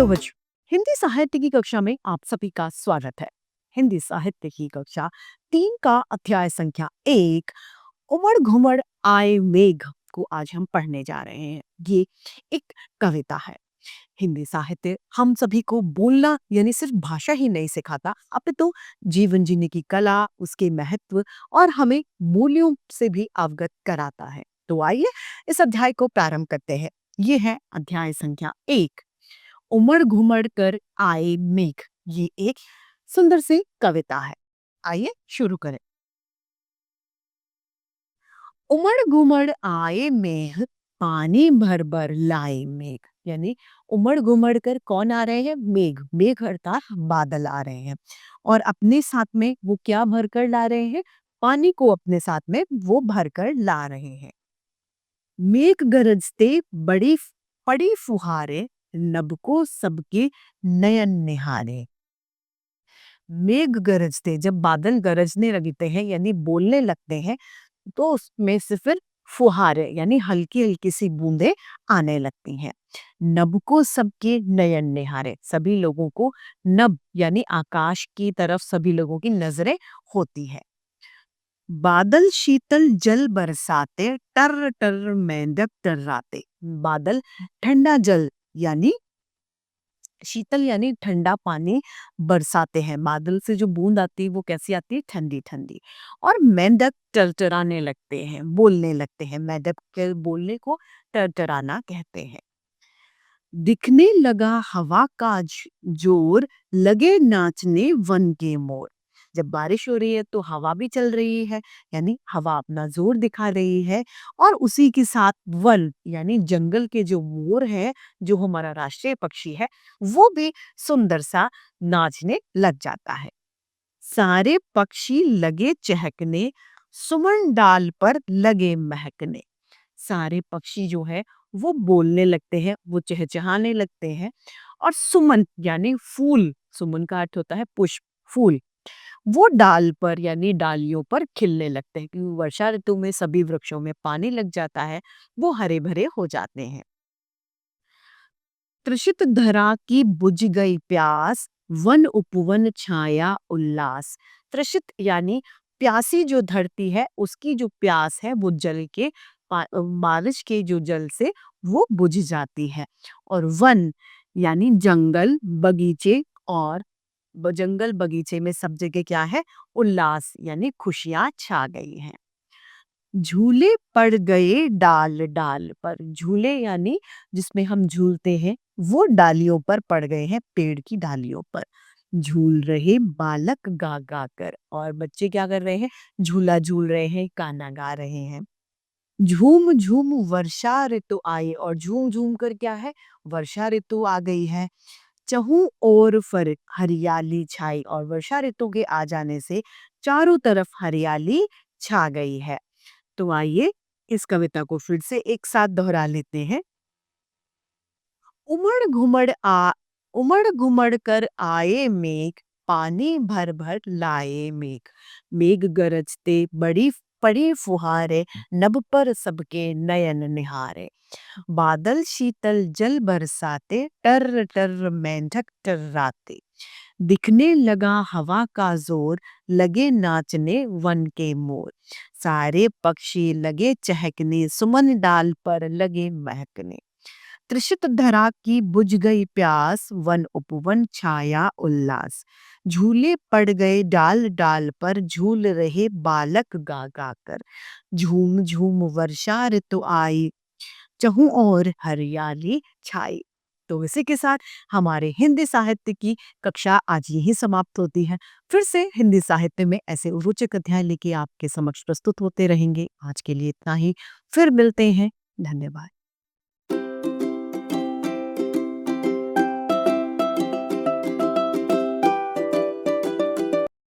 बच्चों, हिंदी साहित्य की कक्षा में आप सभी का स्वागत है। हिंदी साहित्य की कक्षा 3 का अध्याय संख्या 1 उमड़ घुमड़ आए मेघ को आज हम पढ़ने जा रहे हैं। ये एक कविता है। हिंदी साहित्य हम सभी को बोलना यानी सिर्फ भाषा ही नहीं सिखाता, अपितु जीवन जीने की कला, उसके महत्व और हमें मूल्यों से भी अवगत कराता है। तो आइए इस अध्याय को प्रारंभ करते हैं। ये है अध्याय संख्या 1, उमड़ घुमड़ कर आए मेघ। ये एक सुंदर सी कविता है। आइए शुरू करें। उमड़ घुमड़ आए मेघ, पानी भर भर लाए मेघ। यानी उमड़ घुमड़ कर कौन आ रहे हैं? मेघ। मेघ अर्थात बादल आ रहे हैं और अपने साथ में वो क्या भर कर ला रहे हैं? पानी को अपने साथ में वो भर कर ला रहे हैं। मेघ गरजते बड़ी पड़ी फुहारे, नभ को सबके नयन निहारे। मेघ गरजते, जब बादल गरजने लगते हैं यानी बोलने लगते हैं, तो उसमें से फिर फुहारे यानी हल्की हल्की सी बूंदें आने लगती हैं। नभ को सबके नयन निहारे, सभी लोगों को नभ यानी आकाश की तरफ सभी लोगों की नजरें होती है। बादल शीतल जल बरसाते, टर टर मेंढक टर्राते। बादल ठंडा जल यानी शीतल यानी ठंडा पानी बरसाते हैं। बादल से जो बूंद आती है वो कैसी आती है? ठंडी ठंडी। और मेंढक टरटराने लगते हैं, बोलने लगते हैं। मेंढक के बोलने को टरटराना कहते हैं। दिखने लगा हवा का जोर, लगे नाचने वन के मोर। जब बारिश हो रही है तो हवा भी चल रही है, यानी हवा अपना जोर दिखा रही है। और उसी के साथ वन यानी जंगल के जो मोर है, जो हमारा राष्ट्रीय पक्षी है, वो भी सुंदर सा नाचने लग जाता है। सारे पक्षी लगे चहकने, सुमन डाल पर लगे महकने। सारे पक्षी जो है वो बोलने लगते हैं, वो चहचहाने लगते हैं। और सुमन यानी फूल, सुमन का अर्थ होता है पुष्प, फूल, वो डाल पर यानी डालियों पर खिलने लगते हैं, क्योंकि वर्षा ऋतु में सभी वृक्षों में पानी लग जाता है, वो हरे भरे हो जाते हैं। तृषित धरा की बुझ गई प्यास, वन उपवन छाया उल्लास। तृषित यानी प्यासी जो धरती है, उसकी जो प्यास है वो जल के बारिश के जो जल से वो बुझ जाती है। और वन यानी जंगल बगीचे, और जंगल बगीचे में सब जगह क्या है? उल्लास यानी खुशियां छा गई हैं। झूले पड़ गए डाल डाल पर। झूले यानी जिसमें हम झूलते हैं, वो डालियों पर पड़ गए हैं, पेड़ की डालियों पर। झूल रहे बालक गा गा कर। और बच्चे क्या कर रहे हैं? झूला झूल रहे हैं, गाना गा रहे हैं। झूम झूम वर्षा ऋतु आई। और झूम झूम कर क्या है? वर्षा ऋतु आ गई है। चहु और फर हरियाली छाई। और वर्षा ऋतु के आ जाने से चारों तरफ हरियाली छा गई है। तो आइए इस कविता को फिर से एक साथ दोहरा लेते हैं। उमड़ घुमड़ आ उमड़ घुमड़ कर आए मेघ, पानी भर भर लाए मेघ। मेघ गरजते बड़ी पड़ी फुहारे, नभ पर सबके नयन निहारे। बादल शीतल जल बरसाते, टर टर मेंढक टर्राते। दिखने लगा हवा का जोर, लगे नाचने वन के मोर। सारे पक्षी लगे चहकने, सुमन डाल पर लगे महकने। तृषित धरा की बुझ गई प्यास, वन उपवन छाया उल्लास। झूले पड़ गए डाल डाल पर, झूल रहे बालक गा गा कर। झूम झूम वर्षा ऋतु आई, चहु और हरियाली छाई। तो इसी के साथ हमारे हिंदी साहित्य की कक्षा आज यही समाप्त होती है। फिर से हिंदी साहित्य में ऐसे रोचक अध्याय लेके आपके समक्ष प्रस्तुत होते रहेंगे। आज के लिए इतना ही। फिर मिलते हैं। धन्यवाद।